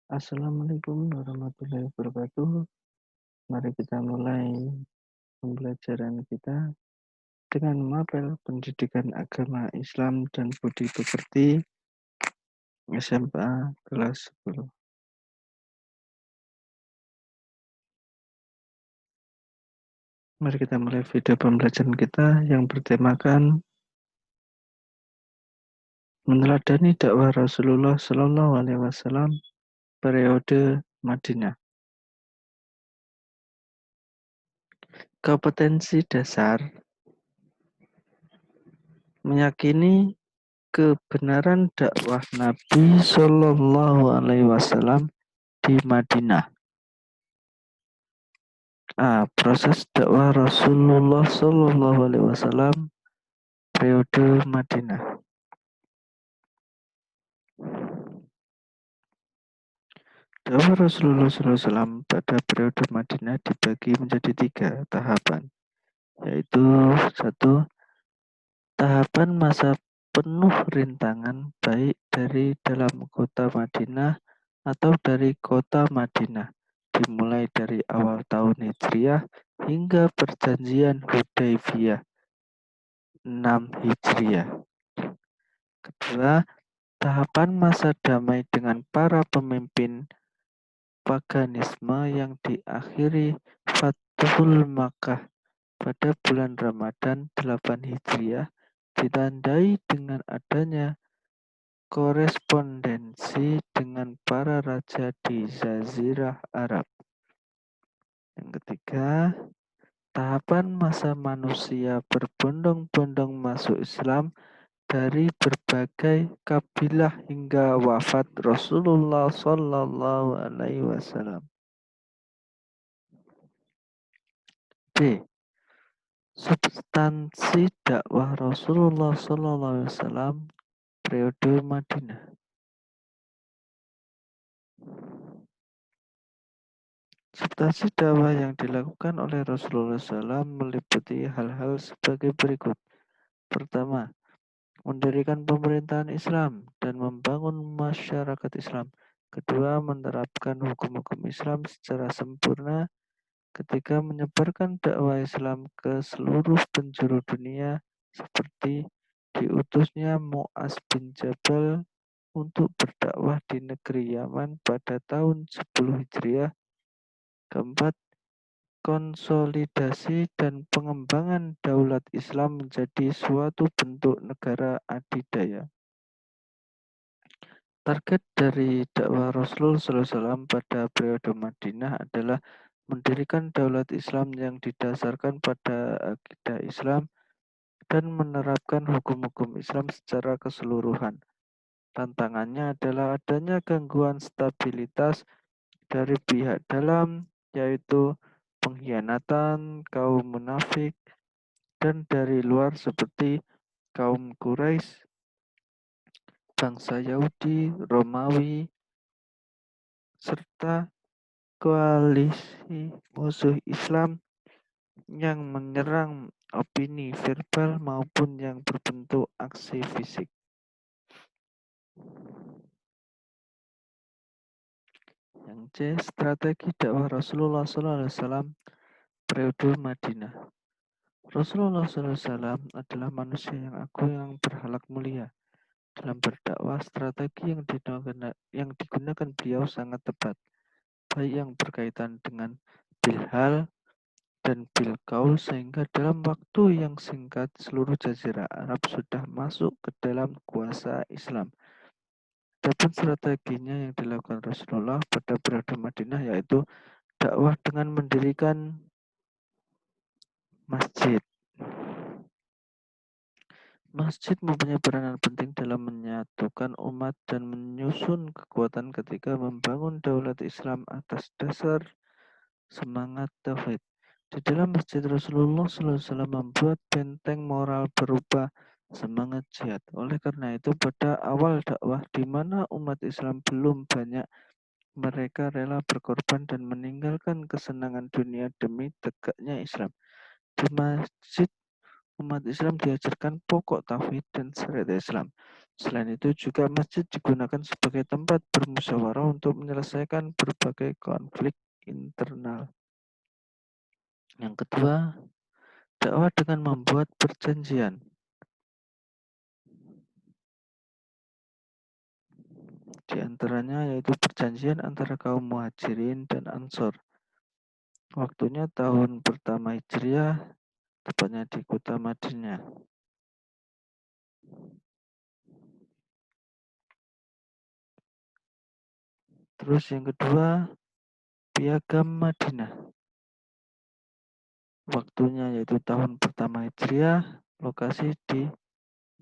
Assalamualaikum warahmatullahi wabarakatuh. Mari kita mulai pembelajaran kita dengan mapel pendidikan agama Islam dan budi pekerti SMA kelas 10. Mari kita mulai video pembelajaran kita yang bertemakan meneladani dakwah Rasulullah Shallallahu Alaihi Wasallam periode Madinah. Kompetensi dasar meyakini kebenaran dakwah Nabi Shallallahu Alaihi Wasallam di Madinah. Proses dakwah Rasulullah Shallallahu Alaihi Wasallam periode Madinah. Dakwah Rasulullah SAW pada periode Madinah dibagi menjadi 3 tahapan, yaitu 1. Tahapan masa penuh rintangan baik dari dalam kota Madinah atau dari kota Madinah, dimulai dari awal tahun Hijriah hingga perjanjian Hudaybiyah 6 Hijriah. Kedua, tahapan masa damai dengan para pemimpin paganisme yang diakhiri Fathul Makkah pada bulan Ramadan 8 Hijriah ditandai dengan adanya korespondensi dengan para raja di Jazirah Arab. Yang ketiga, tahapan masa manusia berbondong-bondong masuk Islam dari berbagai kabilah hingga wafat Rasulullah Sallallahu Alaihi Wasallam. B. Substansi dakwah Rasulullah Sallallahu Alaihi Wasallam periode Madinah. Substansi dakwah yang dilakukan oleh Rasulullah SAW meliputi hal-hal sebagai berikut. Pertama, mendirikan pemerintahan Islam dan membangun masyarakat Islam. Kedua, menerapkan hukum-hukum Islam secara sempurna. Ketiga, menyebarkan dakwah Islam ke seluruh penjuru dunia seperti diutusnya Mu'az bin Jabal untuk berdakwah di negeri Yaman pada tahun 10 Hijriah. Keempat, konsolidasi dan pengembangan daulat Islam menjadi suatu bentuk negara adidaya. Target dari dakwah Rasulullah SAW pada periode Madinah adalah mendirikan daulat Islam yang didasarkan pada akidah Islam dan menerapkan hukum-hukum Islam secara keseluruhan. Tantangannya adalah adanya gangguan stabilitas dari pihak dalam, yaitu pengkhianatan kaum munafik, dan dari luar seperti kaum Quraisy, bangsa Yahudi, Romawi, serta koalisi musuh Islam yang menyerang opini verbal maupun yang berbentuk aksi fisik. Yang C, strategi dakwah Rasulullah SAW periode Madinah. Rasulullah SAW adalah manusia yang agung yang berhalak mulia. Dalam berdakwah, strategi yang digunakan beliau sangat tepat, baik yang berkaitan dengan bilhal dan bilqaul, sehingga dalam waktu yang singkat seluruh jazirah Arab sudah masuk ke dalam kuasa Islam. Adapun strateginya yang dilakukan Rasulullah pada periode Madinah yaitu dakwah dengan mendirikan masjid. Masjid mempunyai peranan penting dalam menyatukan umat dan menyusun kekuatan ketika membangun daulat Islam atas dasar semangat tauhid. Di dalam masjid Rasulullah SAW membuat benteng moral berupa semangat jihad. Oleh karena itu pada awal dakwah di mana umat Islam belum banyak, mereka rela berkorban dan meninggalkan kesenangan dunia demi tegaknya Islam. Di masjid umat Islam diajarkan pokok tauhid dan syariat Islam. Selain itu juga masjid digunakan sebagai tempat bermusyawarah untuk menyelesaikan berbagai konflik internal. Yang kedua, dakwah dengan membuat perjanjian. Di antaranya yaitu perjanjian antara kaum Muhajirin dan Ansor. Waktunya tahun pertama Hijriah, tepatnya di kota Madinah. Terus yang kedua, Piagam Madinah. Waktunya yaitu tahun pertama Hijriah, lokasi di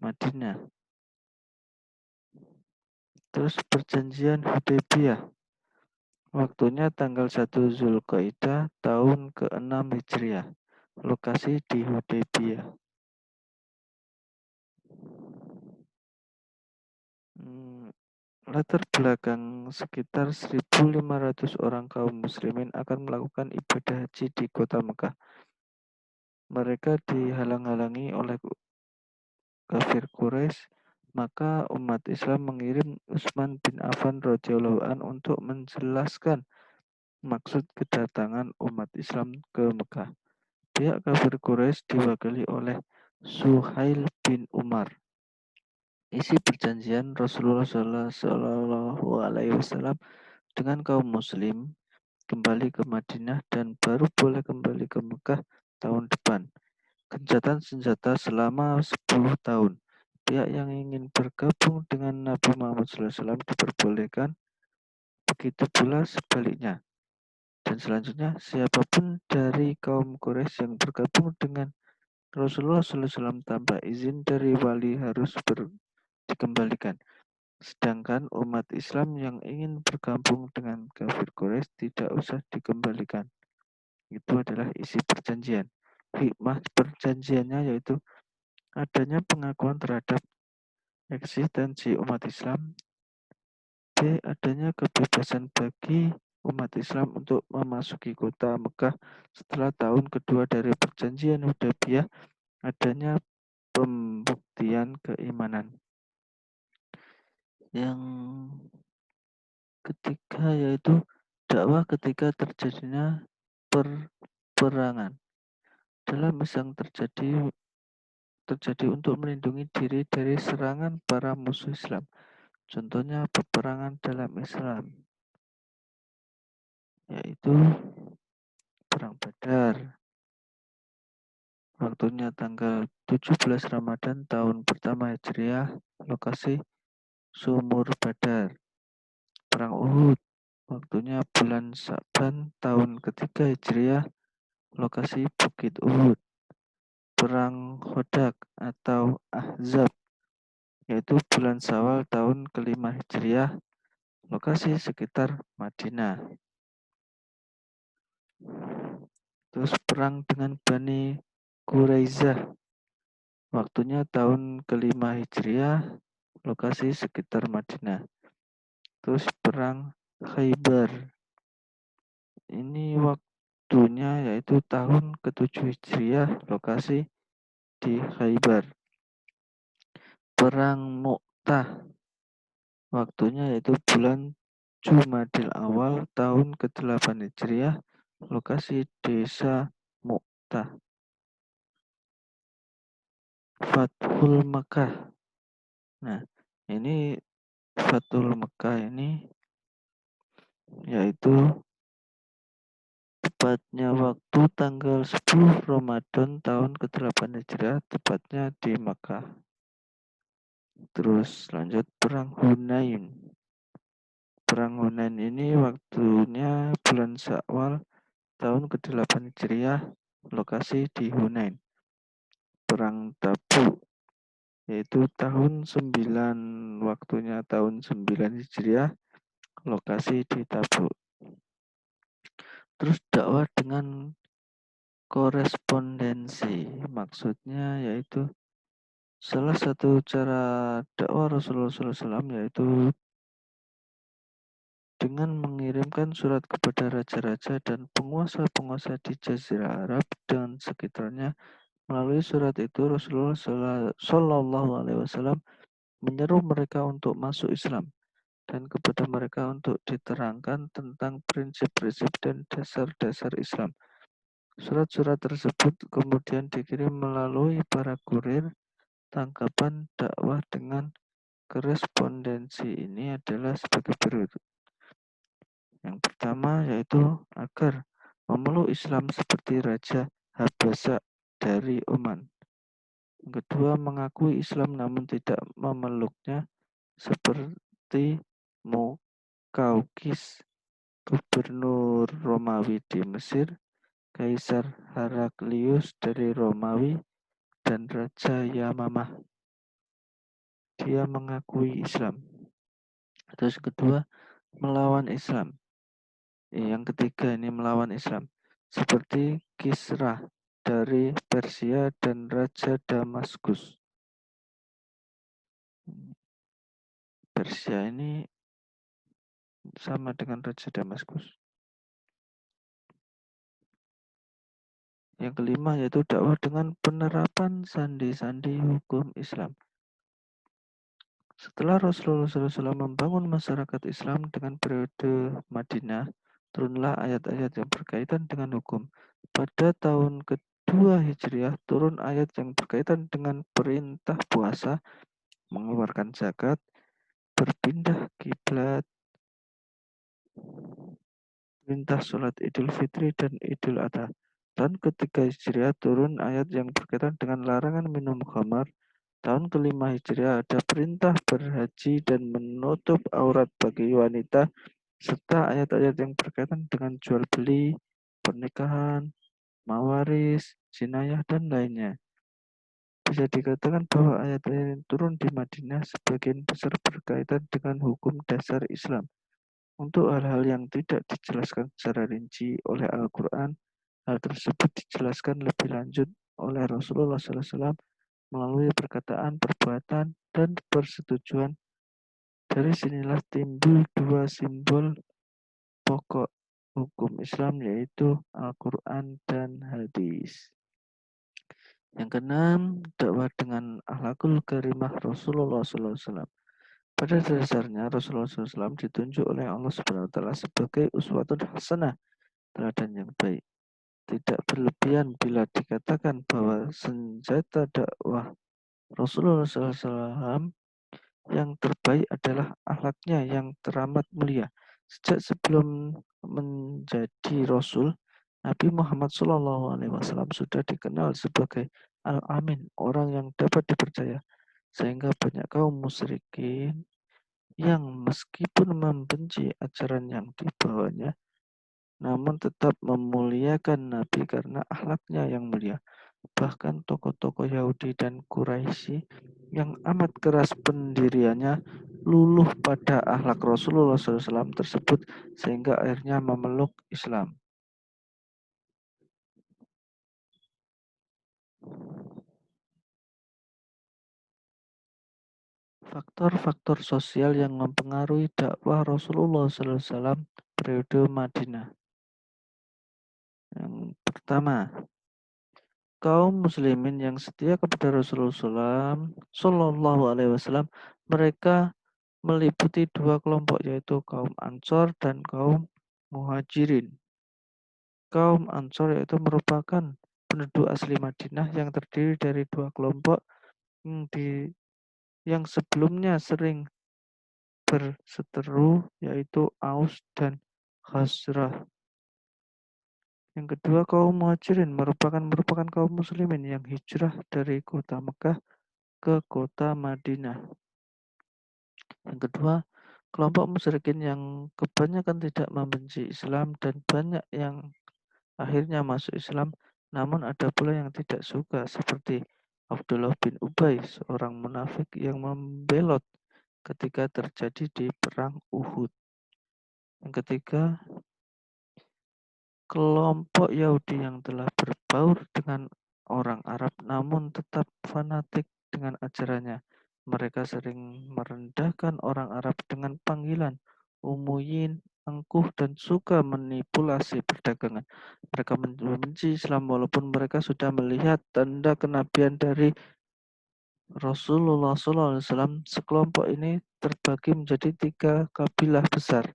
Madinah. Terus perjanjian Hudaybiyah. Waktunya tanggal 1 Zulqaidah tahun ke-6 Hijriah. Lokasi di Hudaybiyah. Latar belakang sekitar 1.500 orang kaum muslimin akan melakukan ibadah haji di kota Mekah. Mereka dihalang-halangi oleh kafir Quraisy, maka umat Islam mengirim Utsman bin Affan radhiyallahu an untuk menjelaskan maksud kedatangan umat Islam ke Mekah. Pihak kafir Quraisy diwakili oleh Suhail bin Umar. Isi perjanjian Rasulullah Shallallahu Alaihi Wasallam dengan kaum Muslim kembali ke Madinah dan baru boleh kembali ke Mekah tahun depan. Gencatan senjata selama 10 tahun. Pihak yang ingin bergabung dengan Nabi Muhammad SAW diperbolehkan, begitu pula sebaliknya. Dan selanjutnya, siapapun dari kaum Quraisy yang bergabung dengan Rasulullah SAW tanpa izin dari wali harus dikembalikan. Sedangkan umat Islam yang ingin bergabung dengan kafir Quraisy tidak usah dikembalikan. Itu adalah isi perjanjian. Hikmah perjanjiannya yaitu adanya pengakuan terhadap eksistensi umat Islam. B. Adanya kebebasan bagi umat Islam untuk memasuki kota Mekah setelah tahun kedua dari perjanjian Hudaybiyah. Adanya pembuktian keimanan. Yang ketiga yaitu dakwah ketika terjadinya peperangan. Dalam yang terjadi untuk melindungi diri dari serangan para musuh Islam. Contohnya peperangan dalam Islam, yaitu Perang Badar. Waktunya tanggal 17 Ramadan tahun pertama Hijriah, lokasi Sumur Badar. Perang Uhud, waktunya bulan Sa'ban tahun ketiga Hijriah, lokasi Bukit Uhud. Perang Khodak atau Ahzab, yaitu bulan Syawal tahun kelima Hijriah, lokasi sekitar Madinah. Terus perang dengan Bani Quraizah, waktunya tahun kelima Hijriah, lokasi sekitar Madinah. Terus perang Khaybar, ini waktunya yaitu tahun ke-7 Hijriah, lokasi di Khaybar. Perang Mu'tah, waktunya yaitu bulan Jumadil Awal tahun ke-8 Hijriah, lokasi desa Mu'tah. Fathul Makkah. Nah, ini Fathul Makkah ini yaitu tepatnya waktu tanggal 10 Ramadan tahun ke-8 Hijriah, tepatnya di Makkah. Terus lanjut perang Hunain. Perang Hunain ini waktunya bulan Syawal tahun ke-8 Hijriah, lokasi di Hunain. Perang Tabuk yaitu tahun 9, waktunya tahun 9 Hijriah, lokasi di Tabuk. Terus dakwah dengan korespondensi, maksudnya yaitu salah satu cara dakwah Rasulullah SAW yaitu dengan mengirimkan surat kepada raja-raja dan penguasa-penguasa di Jazirah Arab dan sekitarnya. Melalui surat itu Rasulullah Shallallahu Alaihi Wasallam menyeru mereka untuk masuk Islam dan kepada mereka untuk diterangkan tentang prinsip-prinsip dan dasar-dasar Islam. Surat-surat tersebut kemudian dikirim melalui para kurir. Tanggapan dakwah dengan korespondensi ini adalah sebagai berikut. Yang pertama yaitu agar memeluk Islam seperti Raja Habasa dari Oman. Yang kedua, mengakui Islam namun tidak memeluknya seperti Mukaukis, gubernur Romawi di Mesir, Kaisar Heraklius dari Romawi, dan Raja Yamamah. Dia mengakui Islam. Terus kedua, melawan Islam. Yang ketiga ini melawan Islam. Seperti Kisra dari Persia dan Raja Damaskus. Persia ini sama dengan Raja Damaskus. Yang kelima yaitu dakwah dengan penerapan sandi-sandi hukum Islam. Setelah Rasulullah SAW membangun masyarakat Islam dengan periode Madinah, turunlah ayat-ayat yang berkaitan dengan hukum. Pada tahun kedua Hijriah, turun ayat yang berkaitan dengan perintah puasa, mengeluarkan zakat, berpindah kiblat, perintah sholat Idul Fitri dan Idul Adha. Tahun ketiga Hijriah turun ayat yang berkaitan dengan larangan minum khamar. Tahun kelima Hijriah ada perintah berhaji dan menutup aurat bagi wanita serta ayat-ayat yang berkaitan dengan jual beli, pernikahan, mawaris, jinayah dan lainnya. Bisa dikatakan bahwa ayat-ayat yang turun di Madinah sebagian besar berkaitan dengan hukum dasar Islam. Untuk hal-hal yang tidak dijelaskan secara rinci oleh Al-Quran, hal tersebut dijelaskan lebih lanjut oleh Rasulullah SAW melalui perkataan, perbuatan, dan persetujuan. Dari sinilah timbul dua simbol pokok hukum Islam yaitu Al-Quran dan hadis. Yang keenam, dakwah dengan akhlakul karimah Rasulullah SAW. Pada dasarnya Rasulullah SAW ditunjuk oleh Allah Subhanahu Wa Taala sebagai uswatun hasanah, teladan yang baik. Tidak berlebihan bila dikatakan bahwa senjata dakwah Rasulullah SAW yang terbaik adalah akhlaknya yang teramat mulia. Sejak sebelum menjadi Rasul, Nabi Muhammad SAW sudah dikenal sebagai Al-Amin, orang yang dapat dipercaya. Sehingga banyak kaum musyrikin yang meskipun membenci ajaran yang dibawanya, namun tetap memuliakan Nabi karena akhlaknya yang mulia. Bahkan tokoh-tokoh Yahudi dan Quraisy yang amat keras pendiriannya luluh pada akhlak Rasulullah SAW tersebut sehingga akhirnya memeluk Islam. Faktor-faktor sosial yang mempengaruhi dakwah Rasulullah SAW periode Madinah. Yang pertama, kaum muslimin yang setia kepada Rasulullah SAW, mereka meliputi dua kelompok yaitu kaum Ansor dan kaum Muhajirin. Kaum Ansor yaitu merupakan penduduk asli Madinah yang terdiri dari dua kelompok yang sebelumnya sering berseteru yaitu Aus dan Khazraj. Yang kedua, kaum Muhajirin merupakan kaum muslimin yang hijrah dari kota Mekah ke kota Madinah. Yang kedua, kelompok musyrikin yang kebanyakan tidak membenci Islam dan banyak yang akhirnya masuk Islam, namun ada pula yang tidak suka seperti Abdullah bin Ubay, seorang munafik yang membelot ketika terjadi di perang Uhud. Yang ketiga, kelompok Yahudi yang telah berbaur dengan orang Arab namun tetap fanatik dengan ajarannya. Mereka sering merendahkan orang Arab dengan panggilan umuyin, angkuh, dan suka manipulasi perdagangan. Mereka membenci Islam walaupun mereka sudah melihat tanda kenabian dari Rasulullah SAW sekelompok ini terbagi menjadi 3 kabilah besar,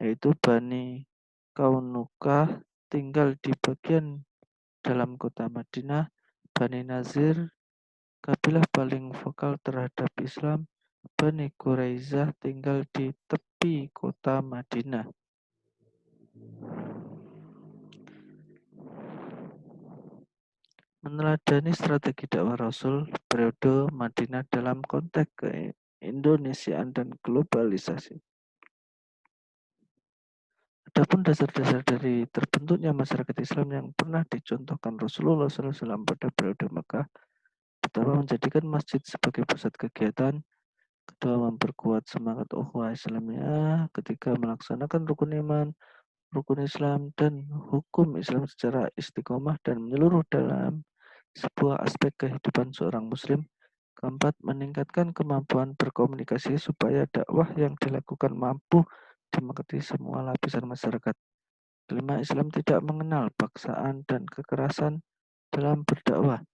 yaitu Bani Kaunukah tinggal di bagian dalam kota Madinah, Bani Nazir kabilah paling vokal terhadap Islam, Bani Quraizah tinggal di tepi kota Madinah. Meneladani strategi dakwah Rasul periode Madinah dalam konteks keindonesiaan dan globalisasi. Adapun dasar-dasar dari terbentuknya masyarakat Islam yang pernah dicontohkan Rasulullah SAW pada periode Mekah, pertama menjadikan masjid sebagai pusat kegiatan, kedua memperkuat semangat ukhuwah Islamiyah, ketiga melaksanakan rukun iman, rukun Islam, dan hukum Islam secara istiqomah dan menyeluruh dalam sebuah aspek kehidupan seorang muslim. Keempat, meningkatkan kemampuan berkomunikasi supaya dakwah yang dilakukan mampu dimengerti semua lapisan masyarakat. Kelima, Islam tidak mengenal paksaan dan kekerasan dalam berdakwah.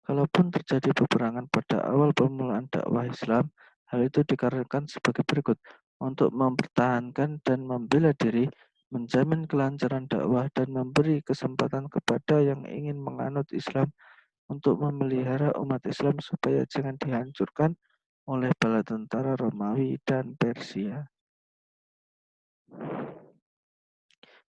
Kalaupun terjadi peperangan pada awal pemulaan dakwah Islam, hal itu dikarenakan sebagai berikut. Untuk mempertahankan dan membela diri, menjamin kelancaran dakwah, dan memberi kesempatan kepada yang ingin menganut Islam untuk memelihara umat Islam supaya jangan dihancurkan oleh bala tentara Romawi dan Persia.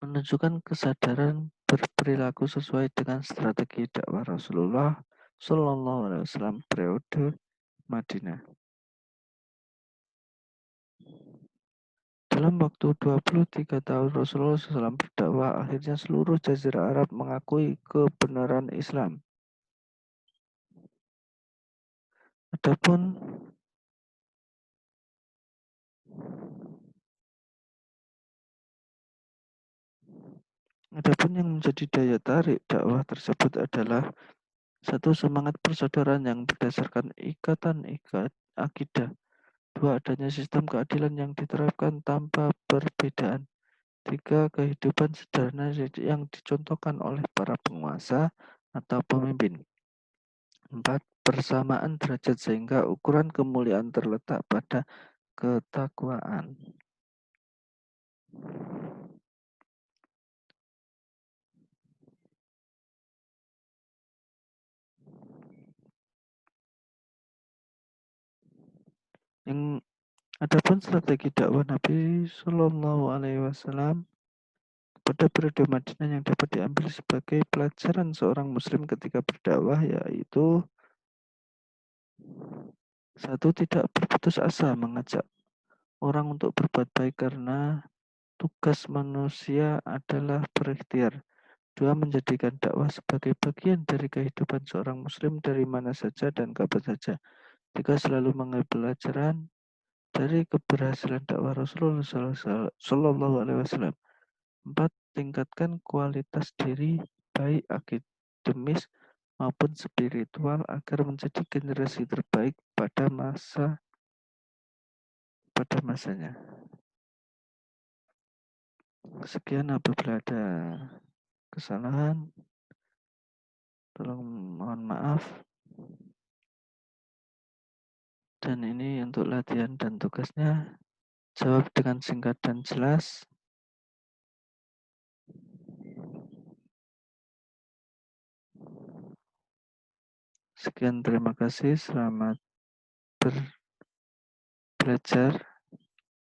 Menunjukkan kesadaran berperilaku sesuai dengan strategi dakwah Rasulullah Shallallahu Alaihi Wasallam periode Madinah. Dalam waktu 23 tahun Rasulullah SAW berdakwah, akhirnya seluruh jazirah Arab mengakui kebenaran Islam. Adapun Adapun yang menjadi daya tarik dakwah tersebut adalah satu, semangat persaudaraan yang berdasarkan ikatan akidah. Dua, adanya sistem keadilan yang diterapkan tanpa perbedaan. Tiga, kehidupan sederhana yang dicontohkan oleh para penguasa atau pemimpin. Empat, persamaan derajat sehingga ukuran kemuliaan terletak pada ketakwaan. Yang adapun strategi dakwah Nabi Shallallahu Alaihi Wasallam pada periode Madinah yang dapat diambil sebagai pelajaran seorang Muslim ketika berdakwah, yaitu satu, tidak berputus asa mengajak orang untuk berbuat baik karena tugas manusia adalah berikhtiar. Dua, menjadikan dakwah sebagai bagian dari kehidupan seorang Muslim dari mana saja dan kapan saja. Tiga, selalu mengambil pelajaran dari keberhasilan dakwah Rasulullah Shallallahu Alaihi Wasallam. Empat, tingkatkan kualitas diri baik akademis maupun spiritual agar menjadi generasi terbaik pada masanya. Sekian, apabila ada kesalahan, tolong mohon maaf. Dan ini untuk latihan dan tugasnya. Jawab dengan singkat dan jelas. Sekian, terima kasih. Selamat belajar.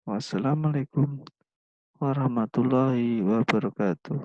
Wassalamualaikum warahmatullahi wabarakatuh.